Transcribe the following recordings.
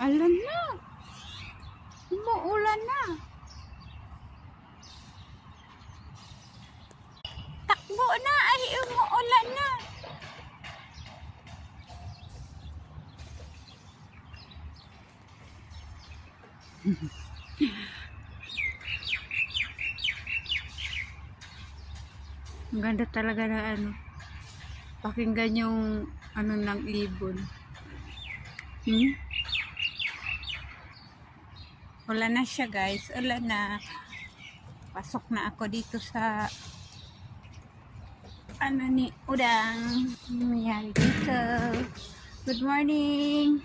Alam na. Umuulan na. Takbo na. Ay, umuulan na. Ang ganda talaga na ano. Pakinggan yung ano ng ibon. Ulan na siya guys. Ulan na. Pasok na ako dito sa ano ni Udang. Mayari dito. Good morning.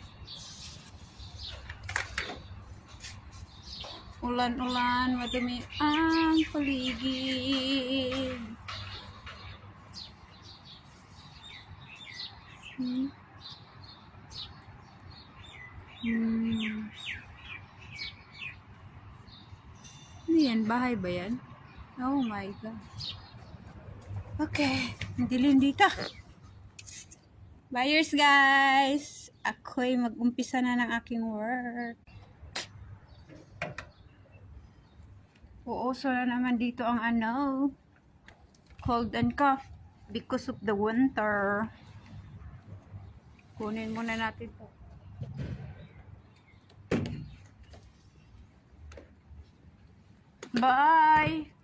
Ulan-ulan, madumi ang paligid. Ano yan? Bahay ba yan? Oh my God. Okay. Dilim dito. Buyers guys. Ako'y mag-umpisa na ng aking work. Uuso na naman dito ang ano. Cold and cough. Because of the winter. Kunin muna natin to. Bye!